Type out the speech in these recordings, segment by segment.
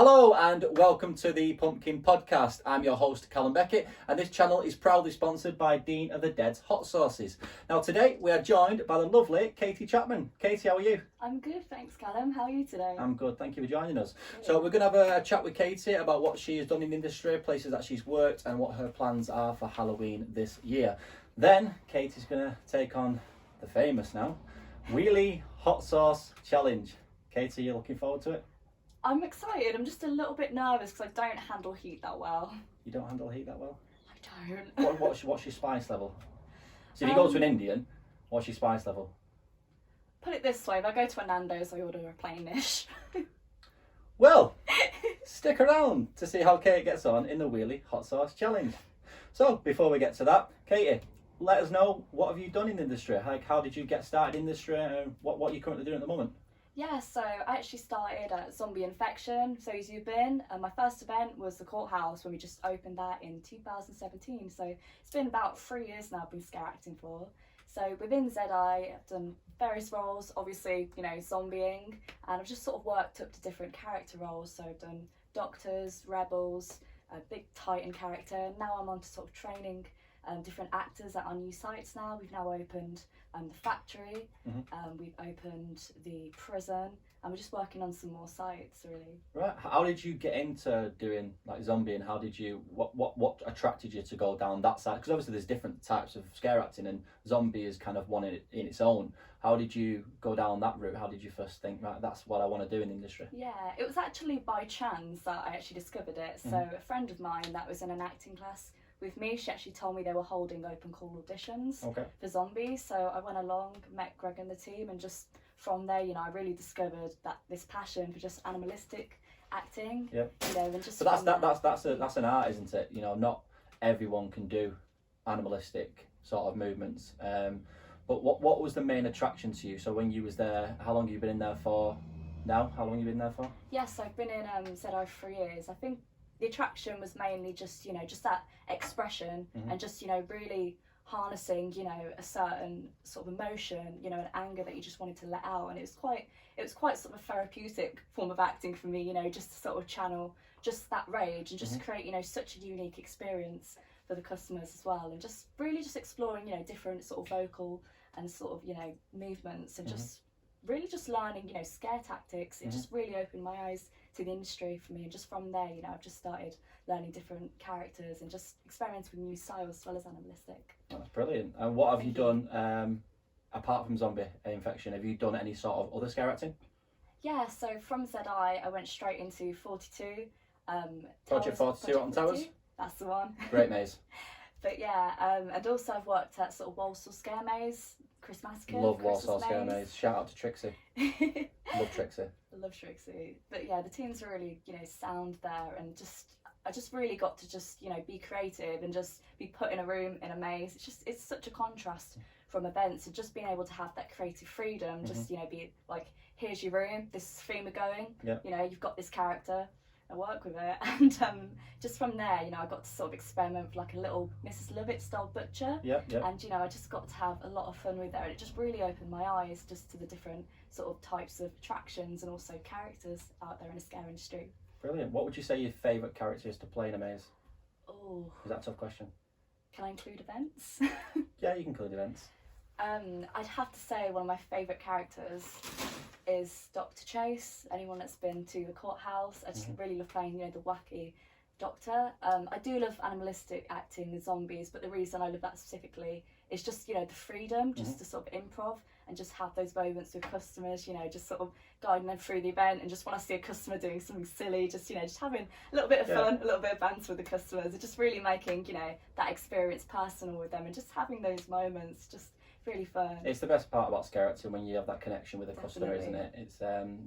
Hello and welcome to the Pumpkin Podcast. I'm your host Calum and this channel is proudly sponsored by Dean of the Dead's Hot Sauces. Now today we are joined by the lovely Katie Chapman. Katie, how are you? I'm good, thanks Calum. How are you today? I'm good, thank you for joining us. Good. So we're going to have a chat with Katie about what she has done in the industry, places that she's worked and what her plans are for Halloween this year. Then Katie's going to take on the famous now, Wheelie Hot Sauce Challenge. Katie, you looking forward to it? I'm excited. I'm just a little bit nervous because I don't handle heat that well. You don't handle heat that well? I don't. What's your spice level? So if you go to an Indian, what's your spice level? Put it this way, if I go to a Nando's, I order a plain dish. Well, stick around to see how Kate gets on in the Wheelie Hot Sauce Challenge. So before we get to that, Katie, let us know, what have you done in the industry? Like, how did you get started in the industry and what are you currently doing at the moment? Yeah, so I actually started at Zombie Infection, so as you've been. My first event was the courthouse when we just opened that in 2017. So it's been about 3 years now I've been scare acting for. So within ZI, I've done various roles, obviously, you know, zombieing, and I've just sort of worked up to different character roles. So I've done doctors, rebels, a big Titan character. Now I'm on to sort of training different actors at our new sites now. We've now opened the factory, we've opened the prison, and we're just working on some more sites really. Right, how did you get into doing like zombie, and how did you, what attracted you to go down that side? Because obviously there's different types of scare acting and zombie is kind of one in its own. How did you go down that route? How did you first think, right, that's what I want to do in the industry? Yeah, it was actually by chance that I actually discovered it. So a friend of mine that was in an acting class with me, she actually told me they were holding open call auditions for zombies. So I went along, met Greg and the team, and just from there, you know, I really discovered that this passion for just animalistic acting. Yeah. You know, and just so that's an art, isn't it? You know, not everyone can do animalistic sort of movements. But what was the main attraction to you? So when you was there, how long have you been in there for now? How long have you been there for? Yes, I've been in ZI 3 years. I think the attraction was mainly just, you know, just that expression and just, you know, really harnessing, you know, a certain sort of emotion, you know, an anger that you just wanted to let out. And it was quite sort of a therapeutic form of acting for me, you know, just to sort of channel just that rage and just create, you know, such a unique experience for the customers as well. And just really just exploring, you know, different sort of vocal and sort of, you know, movements and just really just learning, you know, scare tactics. It just really opened my eyes to the industry for me, and just from there, you know, I've just started learning different characters and just experimenting with new styles as well as animalistic. That's brilliant. And what have you done apart from Zombie Infection? Have you done any sort of other scare acting? Yeah, so from ZI I went straight into 42. Project 42 on Towers? That's the one. Great maze. But yeah, and also I've worked at sort of Walsall Scare Maze, Chris Massacre. Love Walsall Scare Maze. Shout out to Trixie. Love Trixie. Love Trixie. But yeah, the teams are really, you know, sound there, and I just really got to just, you know, be creative and just be put in a room in a maze. It's such a contrast from events, and just being able to have that creative freedom, just, you know, be like, here's your room, this is the theme we're going, you know, you've got this character, I work with it, and just from there, you know, I got to sort of experiment with like a little Mrs. Lovett style butcher, and you know, I just got to have a lot of fun with it, and it just really opened my eyes just to the different sort of types of attractions and also characters out there in the scare industry. Brilliant. What would you say your favourite character is to play in a maze? Oh, is that a tough question? Can I include events? Yeah, you can include events. I'd have to say one of my favourite characters is Dr. Chase. Anyone that's been to the courthouse, I just really love playing, you know, the wacky doctor. I do love animalistic acting, the zombies, but the reason I love that specifically is just, you know, the freedom, just to sort of improv and just have those moments with customers, you know, just sort of guiding them through the event, and just when I see a customer doing something silly, just, you know, just having a little bit of fun, a little bit of banter with the customers, and just really making, you know, that experience personal with them, and just having those moments, just really fun. It's the best part about scare acting, when you have that connection with the customer, isn't it? It's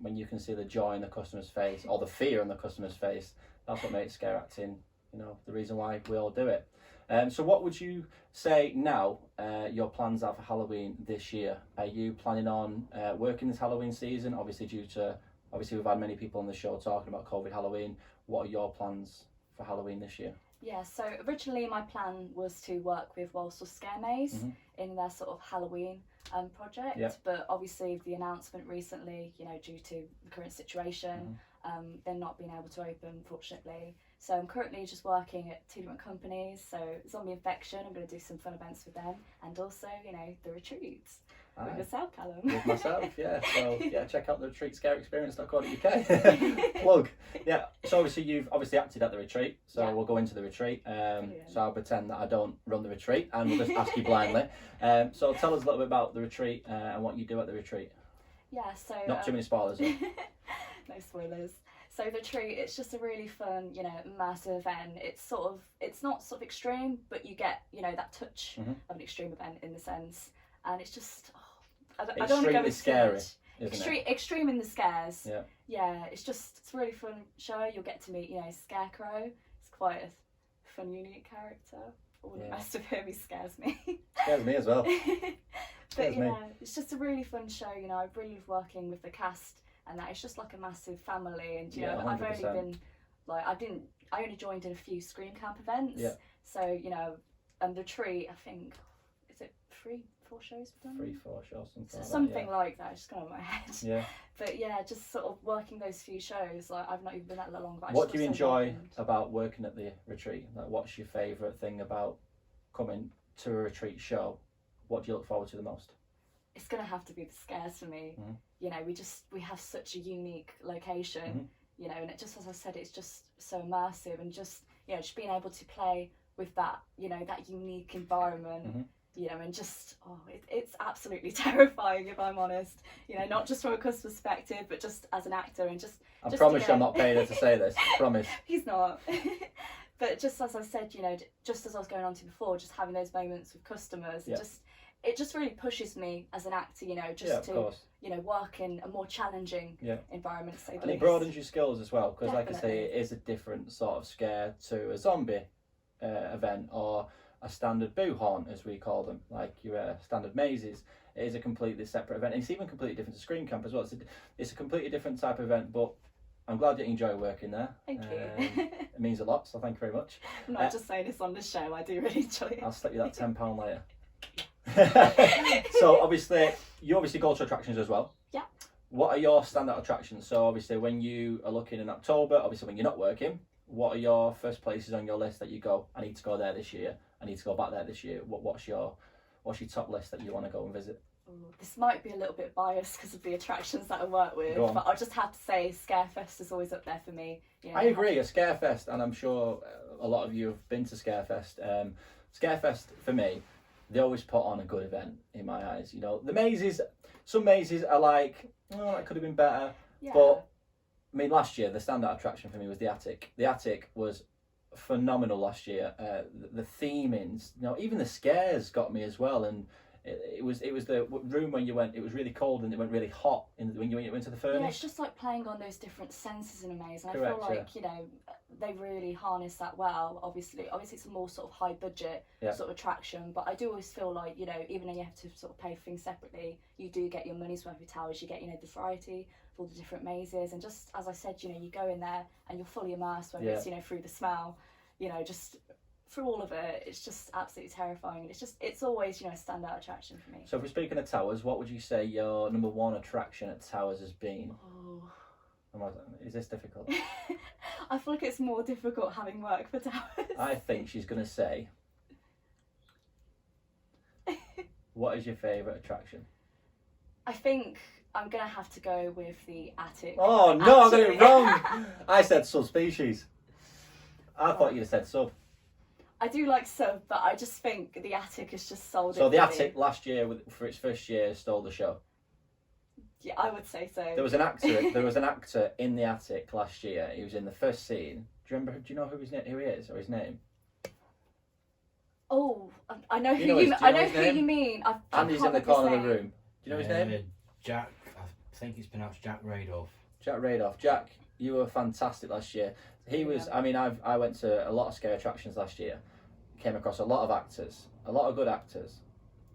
when you can see the joy in the customer's face or the fear in the customer's face. That's what makes scare acting, you know, the reason why we all do it. So what would you say now your plans are for Halloween this year? Are you planning on working this Halloween season? Obviously we've had many people on the show talking about COVID Halloween. What are your plans for Halloween this year? Yeah, so originally my plan was to work with Walsall Scare Maze in their sort of Halloween project, but obviously the announcement recently, you know, due to the current situation, they're not being able to open, fortunately. So I'm currently just working at 2 different companies. So Zombie Infection, I'm going to do some fun events with them, and also, you know, the retreats. With yourself, Calum. With myself, yeah. So yeah, check out the retreat, scareexperience.co.uk. Plug. Yeah. So obviously you've acted at the retreat. So we'll go into the retreat. So I'll pretend that I don't run the retreat, and we'll just ask you blindly. So tell us a little bit about the retreat and what you do at the retreat. Yeah. So not too many spoilers. No spoilers. So the retreat, it's just a really fun, you know, immersive event. It's not sort of extreme, but you get, you know, that touch of an extreme event in the sense. And it's just, I don't want to go into scary, extreme in the scares. Yeah. Yeah, it's a really fun show. You'll get to meet, you know, Scarecrow. It's quite a fun, unique character. All the rest of him, he scares me. Scares me as well. But yeah, it's just a really fun show. You know, I really love working with the cast, and that it's just like a massive family. And you know, 100%. I've only been like, I only joined in a few Scream Camp events. Yeah. So you know, and the retreat, I think, is it 3-4 shows we've done? 3-4 shows, something like that. It's just gone on my head. Yeah. But yeah, just sort of working those few shows. Like I've not even been that long. But what do you enjoy about working at the retreat? Like, what's your favourite thing about coming to a retreat show? What do you look forward to the most? It's gonna have to be the scares for me. You know, we have such a unique location. You know, and it just, as I said, it's just so immersive, and just, you know, just being able to play with that, you know, that unique environment. You know, and just, it's absolutely terrifying, if I'm honest. You know, not just from a customer perspective, but just as an actor, and just. I promise you, I'm not paying her to say this. I promise. He's not. But just as I said, you know, just as I was going on to before, just having those moments with customers, it just really pushes me as an actor, you know, just to, you know, work in a more challenging environment. And it broadens your skills as well, because like I say, it is a different sort of scare to a zombie event, or a standard boo haunt, as we call them, like your standard mazes. It is a completely separate event, and it's even completely different to Screen Camp as well. It's a completely different type of event, but I'm glad that you enjoy working there. Thank you. It means a lot, so thank you very much. I'm not just saying this on the show, I do really enjoy it. I'll slip you that £10 later. So you obviously go to attractions as well. Yeah. What are your standout attractions? So obviously when you are looking in October, obviously when you're not working, what are your first places on your list that you go, I need to go there this year, I need to go back there this year? What's your top list that you want to go and visit? This might be a little bit biased because of the attractions that I work with, but I'll just have to say Scarefest is always up there for me. You know, I agree, a Scarefest, and I'm sure a lot of you have been to Scarefest. Scarefest, for me, they always put on a good event in my eyes. You know, the mazes, some mazes are like, oh, that could have been better. Yeah. But, I mean, last year, the standout attraction for me was the Attic. The Attic was phenomenal last year. The themings, you know, even the scares got me as well. And it was the room when you went, it was really cold and it went really hot when you went to the furnace. Yeah, it's just like playing on those different senses in a maze. And correct, I feel like, you know, they really harness that well. Obviously it's a more sort of high budget sort of attraction, but I do always feel like, you know, even though you have to sort of pay for things separately, you do get your money's worth with towers. You get, you know, the variety of all the different mazes, and just as I said, you know, you go in there and you're fully immersed, whether it's, you know, through the smell, you know, just through all of it. It's just absolutely terrifying. It's always, you know, a standout attraction for me. So if we're speaking of towers, what would you say your number one attraction at towers has been? Is this difficult? I feel like it's more difficult having worked for towers. I think she's going to say, what is your favourite attraction? I think I'm going to have to go with the Attic. Oh no, I got it wrong. I said subspecies. I thought you'd said sub. I do like sub, but I just think the Attic is just sold. So the Attic last year, for its first year, stole the show. Yeah, I would say so. There was an actor in the Attic last year. He was in the first scene. Do you know who he is, or his name? Oh, I know who you mean. And he's in the corner of the room. Do you know his name? Jack. I think it's pronounced Jack Radoff. Jack Radoff. Jack, you were fantastic last year. He was. I mean, I went to a lot of scare attractions last year. Came across a lot of actors, a lot of good actors,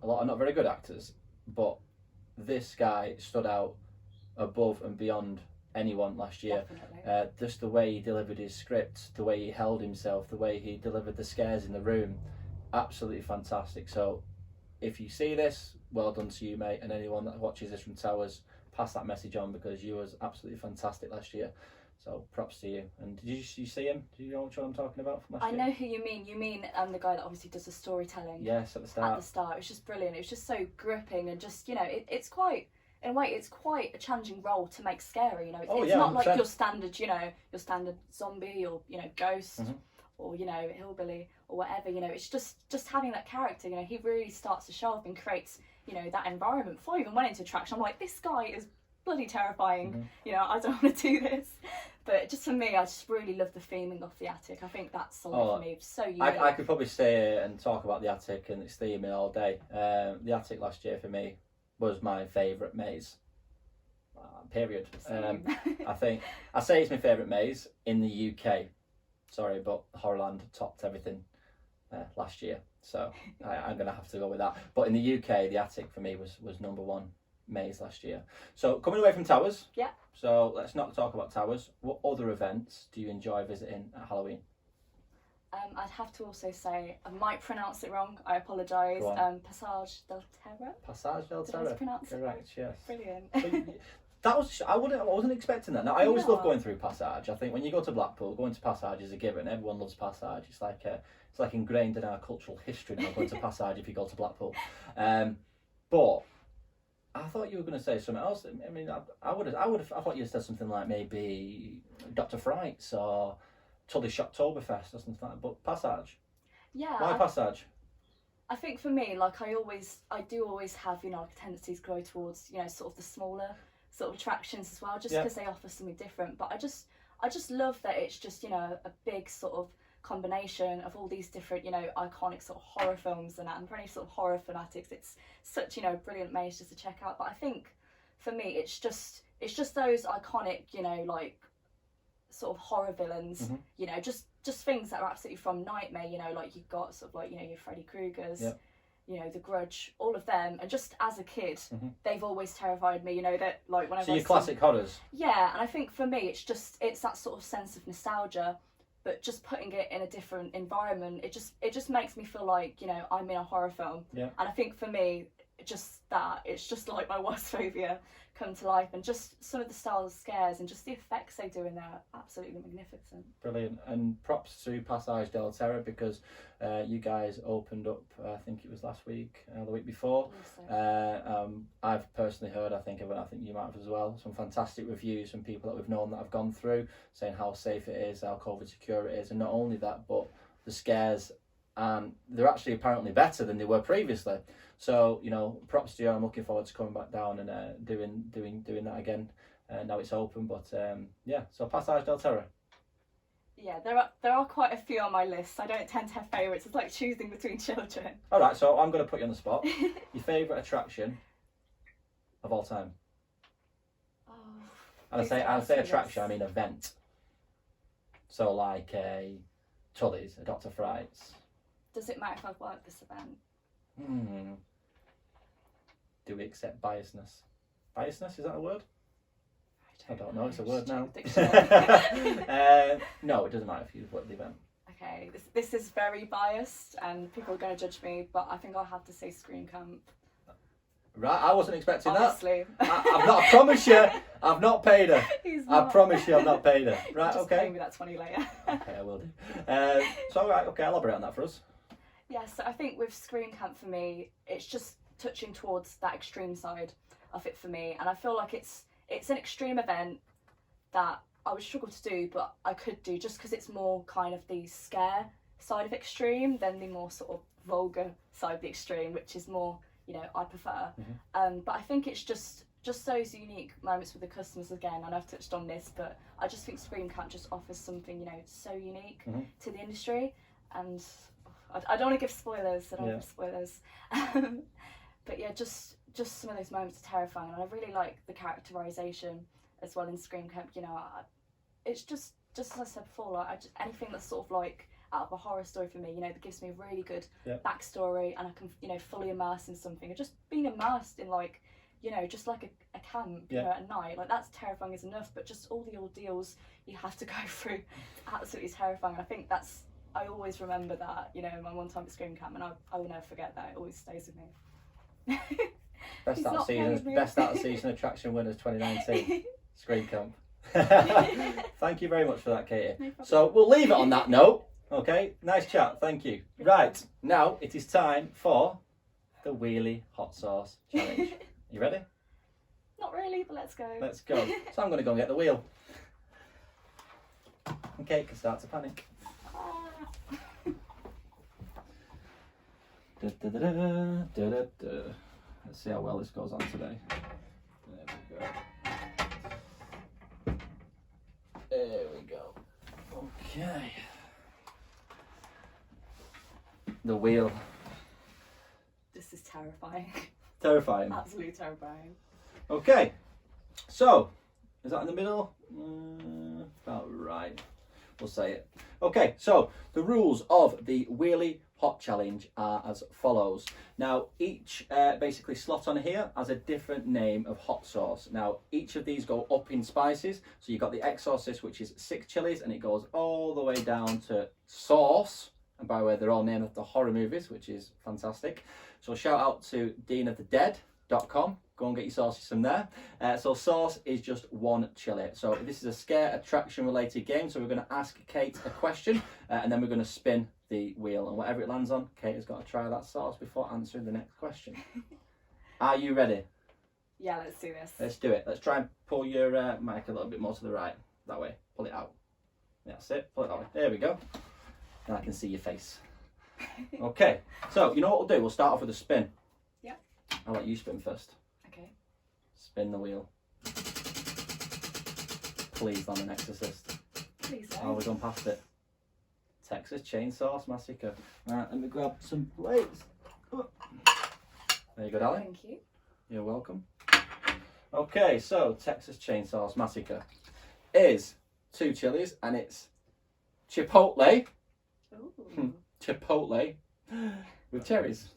a lot of not very good actors, but this guy stood out above and beyond anyone last year. Just the way he delivered his script, the way he held himself, the way he delivered the scares in the room, absolutely fantastic. So if you see this, well done to you, mate, and anyone that watches this from Towers, pass that message on, because you was absolutely fantastic last year. So props to you. And did you see him? Do you know which one I'm talking about from last I year? know who you mean. You mean the guy that obviously does the storytelling. Yes, at the start. At the start, it was just brilliant. It was just so gripping and just it's quite. In a way, it's quite a challenging role to make scary. It's not 100%. like your standard, your standard zombie or ghost Mm-hmm. or hillbilly or whatever. It's just having that character. He really starts to show up and creates that environment. Before I even went into attraction, I'm like, this guy is bloody terrifying. Mm-hmm. I don't want to do this. But just for me, I just really love the theming of the attic. I think that's something for me. So unique. I could probably say and talk about the attic and its theming all day. The attic last year for me was my favourite maze. Period. I think I say it's my favourite maze in the UK. Sorry, but Horrorland topped everything last year, so I'm gonna have to go with that. But in the UK, the attic for me was number one maze last year. So coming away from towers. Yeah. So let's not talk about towers. What other events do you enjoy visiting at Halloween? I'd have to also say, I might pronounce it wrong, I apologise. Passage del Terra. Passage del Did I Terra. pronounce it right? Correct. Yes. Brilliant. So, that was I wasn't expecting that. Now I always love Yeah. going through Passage. I think when you go to Blackpool, going to Passage is a given. Everyone loves Passage. It's like ingrained in our cultural history now. Going to Passage if you go to Blackpool, but I thought you were going to say something else. I mean, I thought you'd said something like maybe Dr. Fright's or Tully Shocktoberfest or something like that. But Passage. Yeah. Why Passage? I think for me, I do always have, a tendency to go towards, sort of the smaller sort of attractions as well, just because they offer something different. But I just love that it's just, a big sort of combination of all these different, iconic sort of horror films and that. And for any sort of horror fanatics, it's such, brilliant maze just to check out. But I think for me, it's just those iconic, sort of horror villains, Mm-hmm. just things that are absolutely from Nightmare, like you've got sort of like, your Freddy Kruegers, The Grudge, all of them. And just as a kid, they've always terrified me, that like whenever So your classic horrors. Yeah, and I think for me, it's that sort of sense of nostalgia, but just putting it in a different environment, it just makes me feel like, I'm in a horror film. Yeah. And I think for me, it's just like my worst phobia come to life, and just some of the style of scares and just the effects they do in there are absolutely magnificent. Brilliant, and props to Passage del Terra because you guys opened up, I think it was last week, the week before. I've personally heard, I think you might have as well, some fantastic reviews from people that we've known that have gone through, saying how safe it is, how COVID secure it is, and not only that, but the scares, they're actually apparently better than they were previously. So, props to you. I'm looking forward to coming back down and doing that again. Now it's open, but so Passage del Terra. Yeah, there are quite a few on my list. I don't tend to have favourites. It's like choosing between children. All right, so I'm going to put you on the spot. Your favourite attraction of all time? Oh, And I say attraction, I mean event. So like a Tully's, a Dr. Fright's. Does it matter if I've worked this event? Do we accept biasness? Biasness, is that a word? I don't know, it's a word now. No, it doesn't matter if you've worked the event. Okay, this is very biased and people are going to judge me, but I think I'll have to say Scream Camp. Right, I wasn't expecting Honestly. that. I've not, I promise you, I've not paid her. He's I not. promise you I've not paid her. Right, Just okay. pay me that 20 later. Okay, I will do. So, right, okay, elaborate on that for us. Yeah, so I think with Scream Camp for me, it's just touching towards that extreme side of it for me, and I feel like it's an extreme event that I would struggle to do, but I could do just because it's more kind of the scare side of extreme than the more sort of vulgar side of the extreme, which is more, I prefer. But I think it's just those unique moments with the customers again, and I've touched on this, but I just think Scream Camp just offers something, so unique to the industry, and I don't want to give spoilers. I don't want to give spoilers. But yeah, just some of those moments are terrifying, and I really like the characterization as well in Scream Camp. It's just as I said before, like anything that's sort of like out of a horror story for me, that gives me a really good backstory, and I can fully immerse in something. And just being immersed in like, just like a camp, at night, like that's terrifying is enough. But just all the ordeals you have to go through, it's absolutely terrifying. And I think I always remember that, my one time at Scream Camp, and I will never forget that. It always stays with me. Best out of season attraction winners 2019. Scream Camp. Thank you very much for that, Katie. No problem. So we'll leave it on that note. Okay, nice chat. Thank you. Right, now it is time for the wheelie hot sauce challenge. You ready? Not really, but let's go. Let's go. So I'm going to go and get the wheel. And Kate can start to panic. Let's see how well this goes on today. There we go. There we go. Okay. The wheel. This is terrifying. Terrifying. Absolutely terrifying. Okay. So, is that in the middle? About right. We'll say it. Okay, so the rules of the Wheelie Hot Challenge are as follows. Now, each basically slot on here has a different name of hot sauce. Now, each of these go up in spices. So you've got the Exorcist, which is 6 chilies, and it goes all the way down to sauce. And by the way, they're all named after horror movies, which is fantastic. So shout out to deanofthedead.com. Go and get your sauces from there. So sauce is just 1 chili. So this is a scare attraction related game. So we're going to ask Kate a question and then we're going to spin the wheel. And whatever it lands on, Kate has got to try that sauce before answering the next question. Are you ready? Yeah, let's do this. Let's do it. Let's try and pull your mic a little bit more to the right. That way. Pull it out. That's it. Pull it that way. There we go. And I can see your face. Okay. So you know what we'll do? We'll start off with a spin. Yeah. I'll let you spin first. Okay. Spin the wheel. Please land an Exorcist. Please Oh, don't. we've gone past it. Texas Chainsaw Massacre. Right, let me grab some plates. Oh. There you go, darling. Thank you. You're welcome. Okay, so Texas Chainsaw Massacre is 2 chilies and it's chipotle. Ooh. Chipotle with cherries.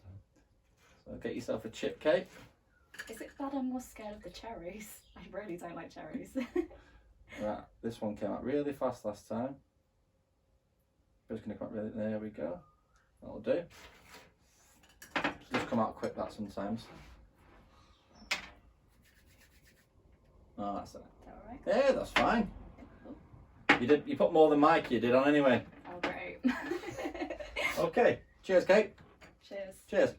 So get yourself a chip cake. Is it that I'm more scared of the cherries? I really don't like cherries. Right, this one came out really fast last time. Just gonna come out really. There we go. That'll do. Just come out quick that sometimes. Oh, that's it. Is that alright? Yeah, that's fine. You put more than Mikey did on anyway. Oh, great. Okay. Cheers, Kate. Cheers. Cheers.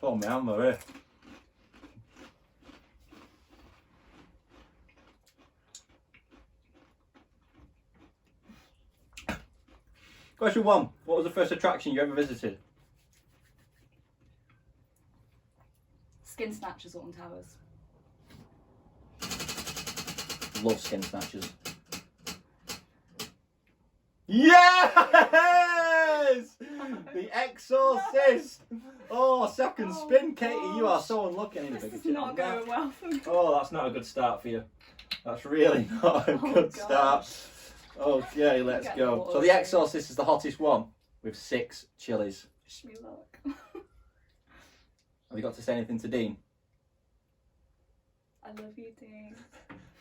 Oh, my hand, Marie. Question 1. What was the first attraction you ever visited? Skin Snatchers, Alton Towers. Love Skin Snatchers. Yes! The Exorcist! Oh, second spin, Katie. You are so unlucky. I need a This bigger is chip not than that. going well for me. Oh, that's not a good start for you. That's really not a good start. Okay, let's Get go. water. So the Exorcist is the hottest one with 6 chilies. Wish me luck. Have you got to say anything to Dean? I love you, Dean.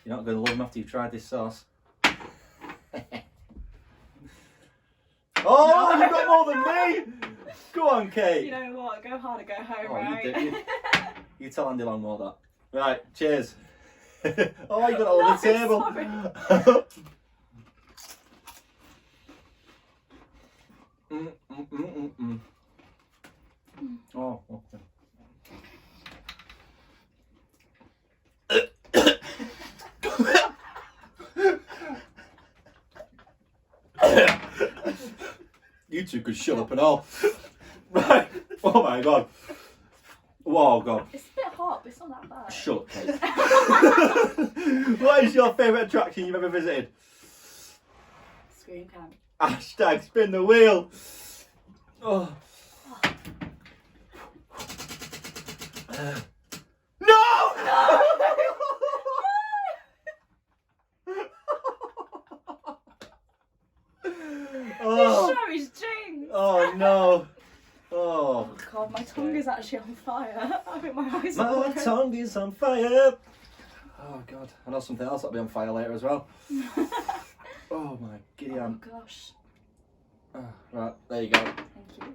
You're not going to love him after you've tried this sauce. Oh, No. you've got more than me! Go on, Kate. You know what? Go hard or go home, Oh, right? You tell Andy Long more that. Right, cheers. Oh, you got it all on the table. Sorry. Oh, okay. You two could shut up and all. Right. Oh my god. Oh god. It's a bit hot, but it's not that bad. Shut up, Kate. What is your favourite attraction you've ever visited? Scream Camp. Hashtag spin the wheel. Oh. No! This show is jinxed. Oh no. Oh. Oh god, my tongue is actually on fire. I think my eyes are My watering. tongue is on fire. Oh god. I know something else that'll be on fire later as well. Oh my giddy Oh aunt. gosh. Right, there you go. Thank you.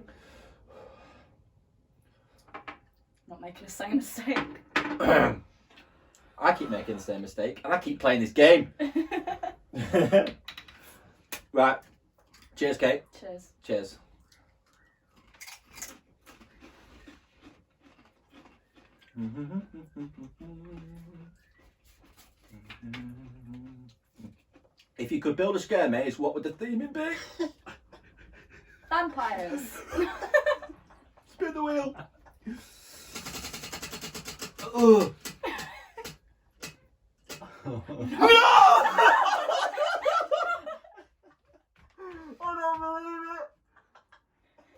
Not making the same mistake. I I keep making the same mistake, and I keep playing this game. Right. Cheers, Kate. Cheers. Cheers. If you could build a scare maze, what would the theme be? Vampires. Spin the wheel. Ugh. No! I don't believe it.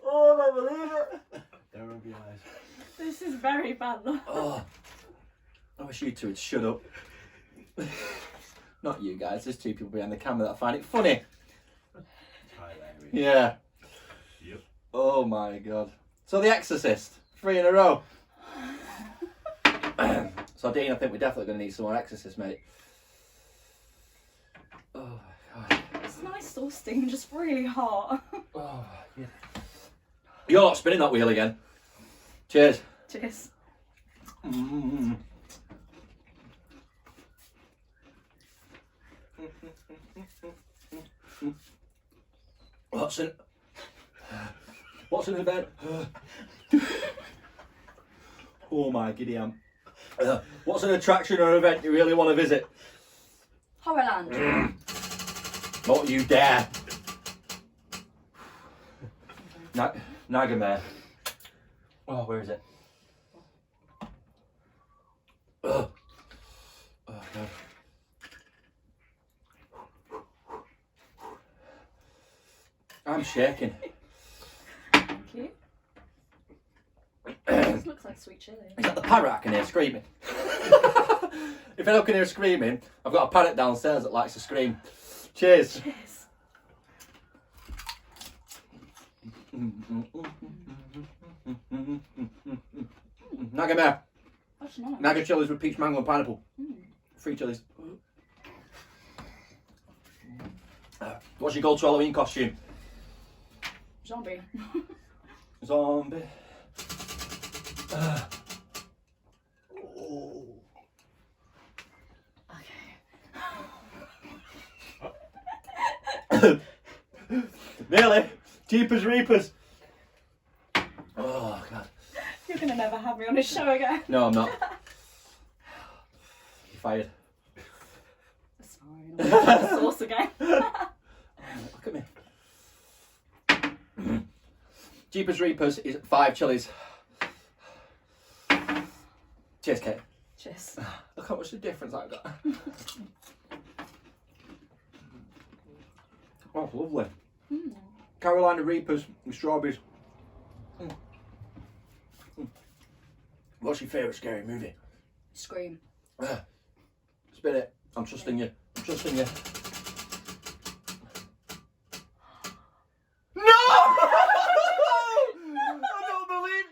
Oh, I don't believe it. Don't rub your eyes. This is very bad luck. Oh, I wish you two would shut up. Not you guys, there's two people behind the camera that find it funny. Hilarious. Yeah. Yep. Oh my god. So The Exorcist, 3 in a row. So Dean, I think we're definitely going to need some more Exorcist, mate. Oh my god. It's nice toasting, just really hot. Oh, yeah. You're not spinning that wheel again. Cheers. Cheers. Mm. What's an event? Oh my giddy am. What's an attraction or event you really want to visit? Horrorland. Not you dare. Nagamare. Oh, where is it? Oh, God. I'm shaking. Thank you. This looks like sweet chilli. Is that the parrot I can hear screaming? If I don't can hear screaming, I've got a parrot downstairs that likes to scream. Cheers. Cheers. Nagamare. Actually, no. Naga chilies with peach, mango and pineapple. 3 chilies. What's your go-to Halloween costume? Zombie. Zombie. Okay. Nearly. Jeepers Reapers. Oh, God. You're gonna never have me on this show again. No, I'm not. You're fired. That's fine. I'm gonna have the sauce again. Look at me. Jeepers Reapers is 5 chilies. Cheers, Kate. Cheers. Look how much the difference I've got. Oh, lovely. Carolina Reapers with strawberries. What's your favourite scary movie? Scream. Spin it. I'm trusting you. I'm trusting you. No! I don't believe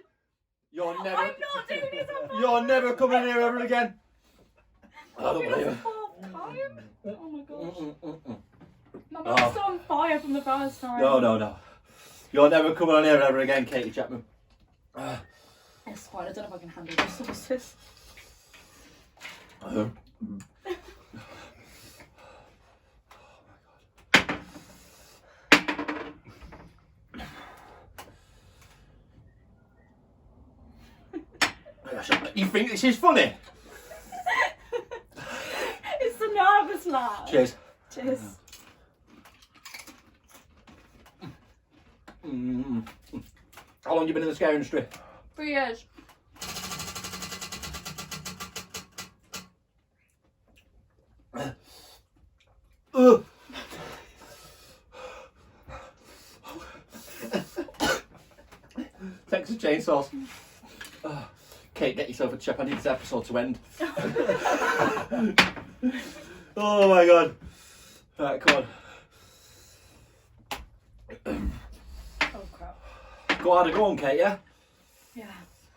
you're never. I'm not doing this on You're never coming here ever again. I don't That's believe the it. 4th time. Oh my gosh. My Oh. mouth's on fire from the first time. No. You're never coming on here ever again, Katie Chapman. It's fine. I don't know if I can handle the sauces. You think this is funny? It's the nervous laugh. Cheers. Cheers. How long have you been in the scare industry? 3 years. Texas chainsaws. Kate, get yourself a chip. I need this episode to end. Oh my god. Right, come on. Oh crap. Go hard and go on, Kate, yeah? Yeah.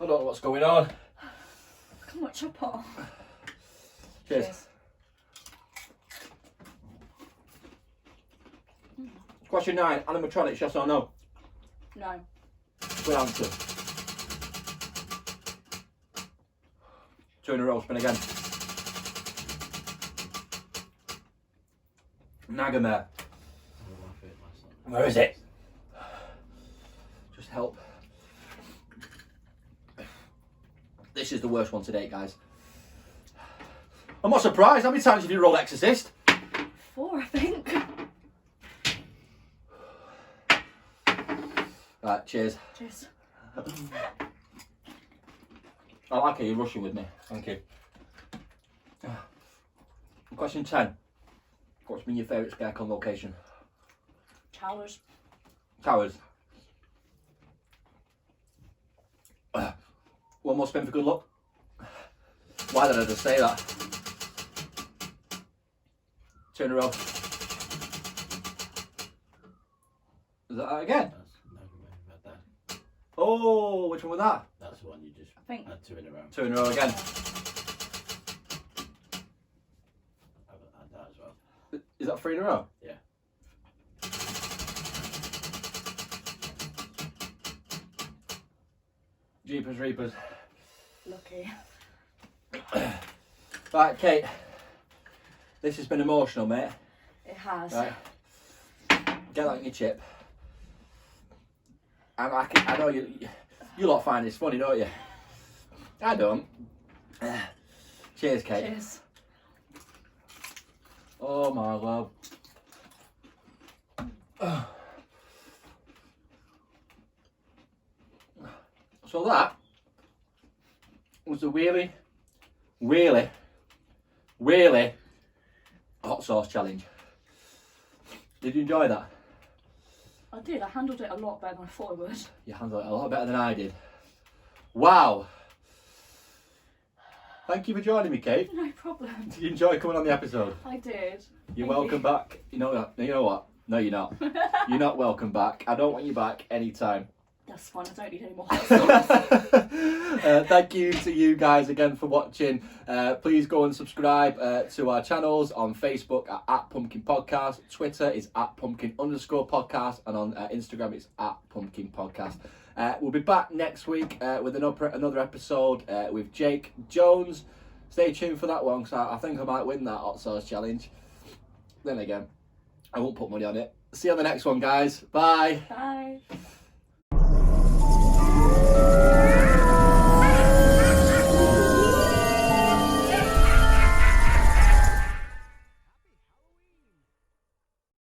I don't know what's going on. Look how much I put on. Cheers. Question 9. Animatronics, yes or no? No. Good answer. 2 in a row, spin again. Nagamare. Oh, my favourite last one. Where is it? Just help. This is the worst one to date, guys. I'm not surprised. How many times have you rolled Exorcist? 4, I think. Right, cheers. Cheers. I like it, you're rushing with me. Thank you. Question 10. What's been your favourite scarecon location? Towers. Towers. One more spin for good luck. Why did I just say that? 2 in a row. Is that again? That's Nagamare, right there. Oh, which one was that? That's the one you just I think. had 2 in a row. 2 in a row again. I've had that as well. Is that 3 in a row? Yeah. Jeepers Reapers. Lucky. Right, Kate. This has been emotional, mate. It has. Right. Get that in your chip. And I know you lot find this funny, don't you? I don't. Cheers, Kate. Cheers. Oh my love. So that was a really, really, really hot sauce challenge. Did you enjoy that? I did. I handled it a lot better than I thought I would. You handled it a lot better than I did. Wow. Thank you for joining me, Kate. No problem. Did you enjoy coming on the episode? I did. You're Thank welcome you. back. You know what? No, you're not. You're not welcome back. I don't want you back anytime. That's fine. I don't need any more hot sauce. Thank you to you guys again for watching. Please go and subscribe to our channels on Facebook at Pumpkin Podcast. Twitter is at Pumpkin_podcast, and on Instagram it's at Pumpkin Podcast. We'll be back next week with another episode with Jake Jones. Stay tuned for that one, because I think I might win that hot sauce challenge. Then again, I won't put money on it. See you on the next one, guys. Bye. Bye.